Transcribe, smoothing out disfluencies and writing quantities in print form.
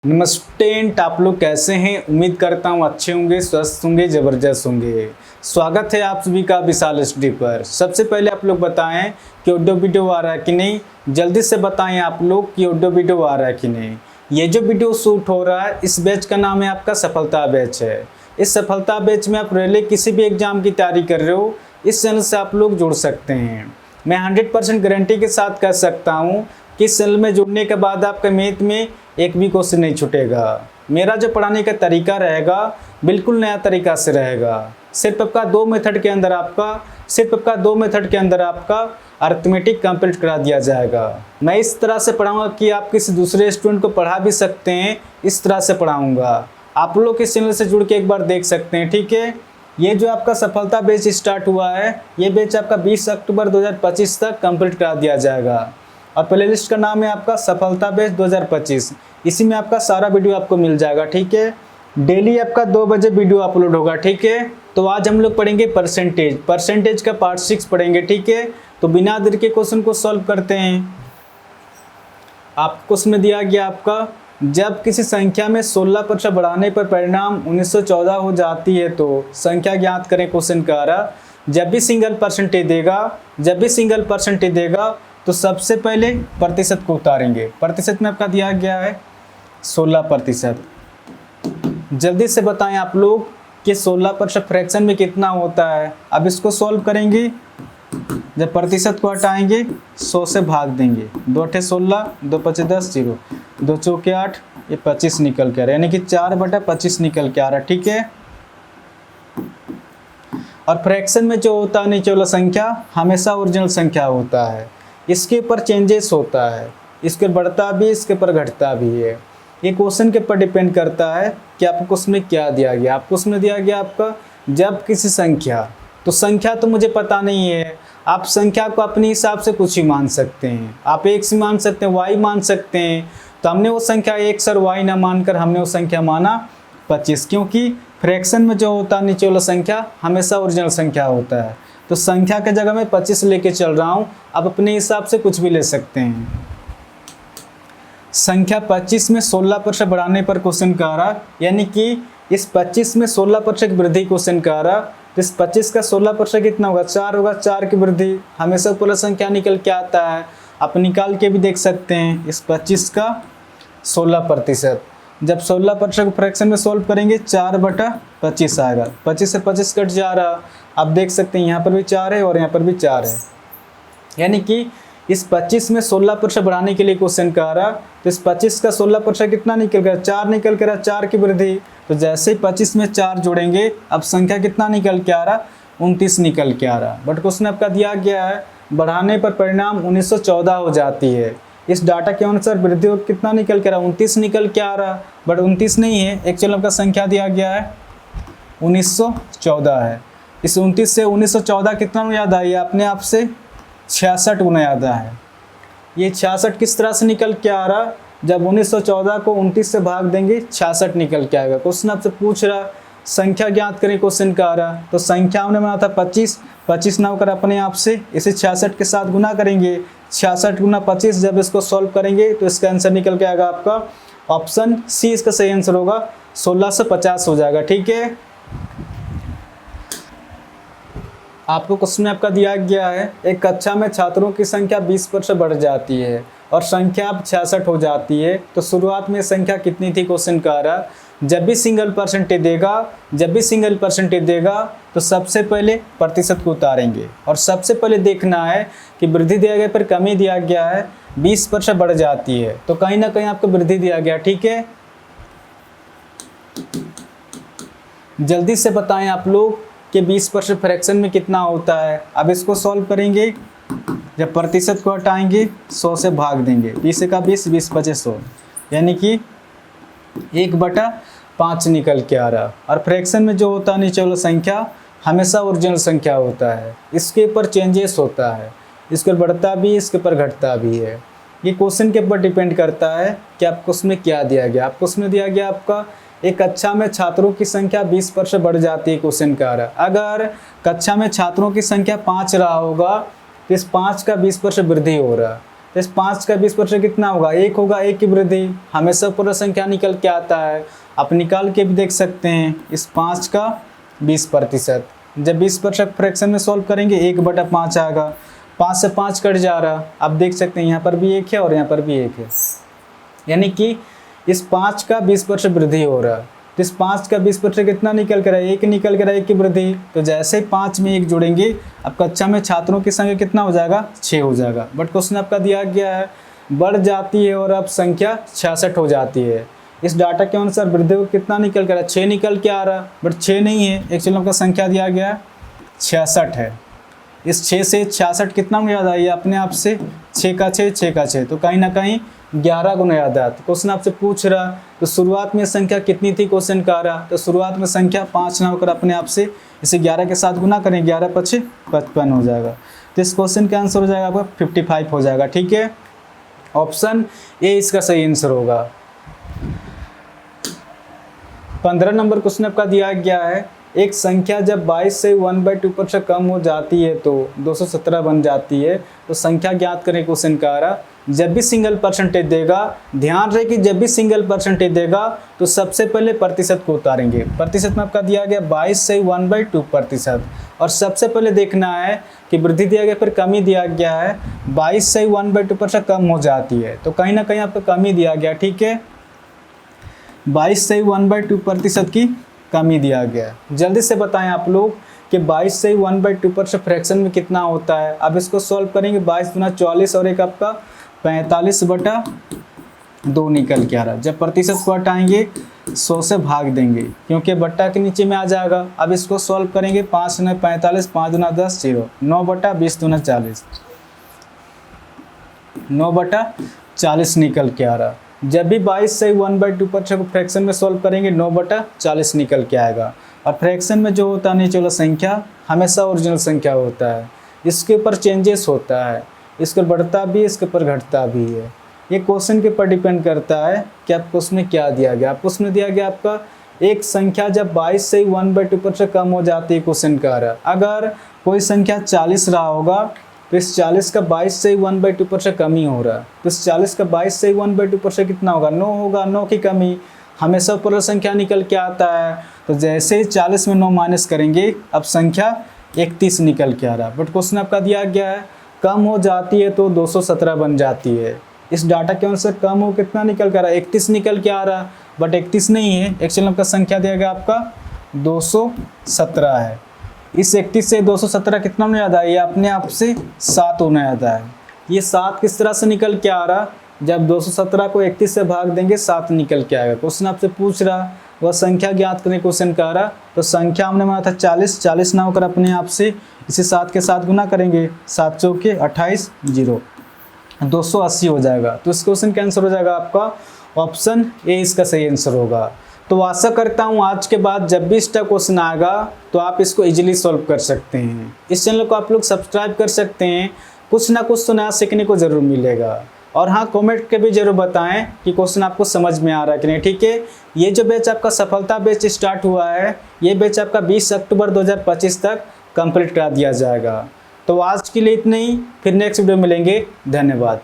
नमस्ते, आप लोग कैसे हैं। उम्मीद करता हूँ अच्छे होंगे, स्वस्थ होंगे, ज़बरदस्त होंगे। स्वागत है आप सभी का विशाल स्टडी पर। सबसे पहले आप लोग बताएं कि ऑडियो वीडियो आ रहा है कि नहीं। जल्दी से बताएं आप लोग कि ऑडियो वीडियो आ रहा है कि नहीं। ये जो वीडियो शूट हो रहा है इस बैच का नाम है आपका सफलता बैच है। इस सफलता बैच में आप रेलवे किसी भी एग्जाम की तैयारी कर रहे हो, इस चैनल से आप लोग जुड़ सकते हैं। मैं 100% गारंटी के साथ कह सकता हूँ कि इस चैनल में जुड़ने के बाद आपके मैथ में एक भी क्वेश्चन नहीं छूटेगा। मेरा जो पढ़ाने का तरीका रहेगा बिल्कुल नया तरीका से रहेगा। सिर्फ आपका दो मेथड के अंदर आपका अरिथमेटिक कंप्लीट करा दिया जाएगा। मैं इस तरह से पढ़ाऊंगा कि आप किसी दूसरे स्टूडेंट को पढ़ा भी सकते हैं। इस तरह से पढ़ाऊंगा, आप लोग इस चैनल से जुड़ के एक बार देख सकते हैं, ठीक है। ये जो आपका सफलता बैच स्टार्ट हुआ है, ये बैच आपका 20 अक्टूबर 2025 तक कंप्लीट करा दिया जाएगा। और प्लेलिस्ट का नाम है आपका सफलता बैच 2025। इसी में आपका सारा वीडियो आपको मिल जाएगा, ठीक है। डेली आपका 2 बजे वीडियो अपलोड होगा, ठीक है। तो आज हम लोग पढ़ेंगे परसेंटेज का पार्ट 6 पढ़ेंगे, ठीक है। तो बिना देर के क्वेश्चन को सॉल्व करते हैं। आपको उसमें दिया गया आपका, जब किसी संख्या में 16% बढ़ाने पर परिणाम 1914 हो जाती है तो संख्या ज्ञात करें। क्वेश्चन का रहा, जब भी सिंगल परसेंटेज देगा तो सबसे पहले प्रतिशत को उतारेंगे। प्रतिशत में आपका दिया गया है 16%। जल्दी से बताएं आप लोग कि 16% फ्रैक्शन में कितना होता है। अब इसको सॉल्व करेंगे। जब प्रतिशत को हटाएंगे 100 से भाग देंगे। 2 8 16, 2 5 10, 0, 2 चौके 8, ये 25 निकल के आ रहा है, यानी कि 4/25 निकल के आ रहा है, ठीक है। और फ्रैक्शन में जो होता है नीचे वाला संख्या हमेशा ओरिजिनल संख्या होता है। इसके ऊपर चेंजेस होता है, इसके बढ़ता भी, इसके ऊपर घटता भी है। ये क्वेश्चन के ऊपर डिपेंड करता है कि आपको उसमें क्या दिया गया। आपको उसमें दिया गया आपका, जब किसी संख्या, तो संख्या तो मुझे पता नहीं है। आप संख्या को अपने हिसाब से कुछ ही मान सकते हैं। आप x मान सकते हैं, y मान सकते हैं। तो हमने वो संख्या x और y ना मानकर हमने वो संख्या माना 25, क्योंकि फ्रैक्शन में जो होता है नीचे वाला संख्या हमेशा ओरिजिनल संख्या होता है। तो संख्या के जगह मैं 25 लेके चल रहा हूँ। आप अपने हिसाब से कुछ भी ले सकते हैं। संख्या 25 में 16% बढ़ाने पर क्वेश्चन का आ रहा, यानी कि इस 25 में 16% वृद्धि क्वेश्चन का आ रहा। तो इस 25 का 16% कितना होगा? 4 होगा। 4 की वृद्धि हमेशा पूरा संख्या निकल के आता है। आप निकाल के भी देख सकते हैं। इस 25 का 16%, जब 16% फ्रैक्शन में सॉल्व करेंगे 4/25 आएगा। 25 से 25 कट जा रहा। आप देख सकते हैं यहाँ पर भी 4 है और यहाँ पर भी 4 है, यानी कि इस 25 में 16% बढ़ाने के लिए क्वेश्चन का आ रहा। तो इस 25 का 16% कितना निकल गया? 4 निकल के रहा। 4 की वृद्धि, तो जैसे ही 25 में 4 जोड़ेंगे अब संख्या कितना निकल के आ रहा? 29 निकल के आ रहा। बट क्वेश्चन आपका दिया गया है बढ़ाने पर परिणाम 1914 हो जाती है। इस डाटा के अनुसार वृद्धि कितना निकल के रहा? 29 निकल के आ रहा। बट 29 नहीं है, एक्चुअल आपका संख्या दिया गया है 1914 है। इस 29 से 1914 कितना याद आइए अपने आप से? 66 गुना याद है। ये 66 किस तरह से निकल के आ रहा? जब 1914 को 29 से भाग देंगे 66 निकल के आएगा। क्वेश्चन आपसे पूछ रहा संख्या ज्ञात करें, क्वेश्चन का आ रहा। तो संख्या हमने बना था 25 ना होकर अपने आप से इसे 66 के साथ गुना करेंगे। 66 गुना 25, जब इसको सॉल्व करेंगे तो इसका आंसर निकल के आएगा आपका ऑप्शन सी। इसका सही आंसर होगा 1650 हो जाएगा, ठीक है। आपको क्वेश्चन में आपका दिया गया है, एक कक्षा में छात्रों की संख्या 20% बढ़ जाती है और संख्या अब 66 हो जाती है, तो शुरुआत में संख्या कितनी थी? क्वेश्चन का आ रहा। जब भी सिंगल परसेंटेज देगा तो सबसे पहले प्रतिशत को उतारेंगे और सबसे पहले देखना है कि वृद्धि दिया गया पर कमी दिया गया है। 20% बढ़ जाती है तो कहीं ना कहीं आपको वृद्धि दिया गया, ठीक है। जल्दी से बताएं आप लोग कि 20% फ्रैक्शन में कितना होता है। अब इसको सॉल्व करेंगे। जब प्रतिशत को हटाएंगे 100 से भाग देंगे। 20 का 20, 20 25 100, यानी कि 1/5 निकल के आ रहा। और फ्रैक्शन में जो होता है नीचे वाला संख्या हमेशा ओरिजिनल संख्या होता है। इसके ऊपर चेंजेस होता है, इसके ऊपर बढ़ता भी, इसके ऊपर घटता भी है। ये क्वेश्चन के ऊपर डिपेंड करता है कि आपको उसमें क्या दिया गया। आपको उसमें दिया गया आपका, एक कक्षा में छात्रों की संख्या 20% बढ़ जाती है। क्वेश्चन का रहा, अगर कक्षा में छात्रों की संख्या 5 रहा होगा तो इस 5 का 20% वृद्धि हो रहा। तो इस 5 का 20% कितना होगा, 1 होगा, 1 की वृद्धि, हमेशा पूर्ण संख्या निकल के आता है। आप निकाल के भी देख सकते हैं, इस 5 का 20%, जब 20% फ्रैक्शन में सॉल्व करेंगे 1/5 आएगा, 5 से 5 कट जा रहा, आप देख सकते हैं यहाँ पर भी 1 है और यहाँ पर भी 1 है, यानी कि इस 5 का 20% वृद्धि हो रहा है। तो इस 5 का 20% कितना निकल कर है, 1 निकल कर 1 की वृद्धि। तो जैसे ही 5 में 1 जोड़ेंगे, अब कक्षा में छात्रों की संख्या कितना हो जाएगा, 6 हो जाएगा। बट क्वेश्चन आपका दिया गया है बढ़ जाती है और अब संख्या 66 हो जाती है। इस डाटा के अनुसार वृद्धि को कितना निकल कर, 6 निकल के आ रहा, बट 6 नहीं है, एक्चुअली आपका संख्या दिया गया 66 है। इस 6 से 66 कितना याद आई अपने आप से, 6 का 6, 6 का 6, तो कहीं ना कहीं 11 गुना याद आया। तो क्वेश्चन आपसे पूछ रहा तो शुरुआत में संख्या कितनी थी, क्वेश्चन का रहा तो शुरुआत में संख्या 5 ना होकर अपने आप से इसे 11 के साथ गुना करें, 11 × 5 = 55 हो जाएगा। तो इस क्वेश्चन का आंसर हो जाएगा आपका 55 हो जाएगा। ठीक है, ऑप्शन ए इसका सही आंसर होगा। 15 नंबर क्वेश्चन आपका दिया गया है, एक संख्या जब 22 से 1/2% कम हो जाती है तो 217 बन जाती है, तो संख्या ज्ञात करें। क्वेश्चन का रहा जब भी सिंगल परसेंटेज देगा, ध्यान रहे कि जब भी सिंगल परसेंटेज देगा तो सबसे पहले प्रतिशत को उतारेंगे। प्रतिशत में आपका दिया गया 22 से 1/2%, और सबसे पहले देखना है कि वृद्धि दिया गया फिर कमी दिया गया है, 22 से 1/2% कम हो जाती है, तो कहीं ना कहीं आपको कमी दिया गया। ठीक है, 22 से 1/2% की कमी दिया गया है। जल्दी से बताएं आप लोग कि 22 से 1/2% फ्रैक्शन में कितना होता है। अब इसको सॉल्व करेंगे, 22 × 44 और एक आपका 45/2 निकल के आ रहा। जब प्रतिशत को हटाएंगे 100 से भाग देंगे क्योंकि बट्टा के नीचे में आ जाएगा। अब इसको सॉल्व करेंगे, 5 × 45, 5 × 10 0, 9/20 × 40, 9/40 निकल के आ रहा। जब भी 22 से 1/2% को फ्रैक्शन में सॉल्व करेंगे 9/40 निकल के आएगा। और फ्रैक्शन में जो होता है नेचुरल संख्या हमेशा ओरिजिनल संख्या होता है, इसके ऊपर चेंजेस होता है, इसके बढ़ता भी है, इसके ऊपर घटता भी है। ये क्वेश्चन के ऊपर डिपेंड करता है कि आपको उसमें क्या दिया गया। आपको उसमें दिया गया आपका एक संख्या जब 22 से 1/2% कम हो जाती है, क्वेश्चन का रहा अगर कोई संख्या 40 रहा होगा तो इस 40 का 22 से 1/2% कमी हो रहा है, तो इस 40 का 22 से 1/2% कितना होगा, 9 होगा। 9 की कमी हमेशा पूर्ण संख्या निकल के आता है, तो जैसे ही 40 में 9 माइनस करेंगे अब संख्या 31 निकल के आ रहा। बट क्वेश्चन आपका दिया गया है कम हो जाती है तो 217 बन जाती है। इस डाटा के अनुसार कम हो कितना निकल के आ रहा है, 31 निकल के आ रहा, बट 31 नहीं है, एक्चुअली आपका संख्या दिया गया आपका 217 है। इस 31 से 217 कितना होने याद है, अपने आप से 7 होने याद है। ये 7 किस तरह से निकल के आ रहा, जब 217 को 31 से भाग देंगे 7 निकल के आएगा। क्वेश्चन आपसे पूछ रहा वह संख्या ज्ञात करने क्वेश्चन का रहा, तो संख्या हमने माना था 40 ना होकर अपने आप से इसे 7 के साथ गुना करेंगे, 7 चौके 28 0, 280 हो जाएगा। तो इस क्वेश्चन का आंसर हो जाएगा आपका ऑप्शन ए इसका सही आंसर होगा। तो आशा करता हूँ आज के बाद जब भी इसका क्वेश्चन आएगा तो आप इसको इजीली सॉल्व कर सकते हैं। इस चैनल को आप लोग सब्सक्राइब कर सकते हैं, कुछ ना कुछ तो नया सीखने को ज़रूर मिलेगा। और हाँ, कमेंट के भी जरूर बताएं कि क्वेश्चन आपको समझ में आ रहा है कि नहीं। ठीक है, ये जो बैच आपका सफलता बैच स्टार्ट हुआ है, ये बैच आपका 20 अक्टूबर 2025 तक कंप्लीट करा दिया जाएगा। तो आज के लिए इतना ही, फिर नेक्स्ट वीडियो मिलेंगे। धन्यवाद।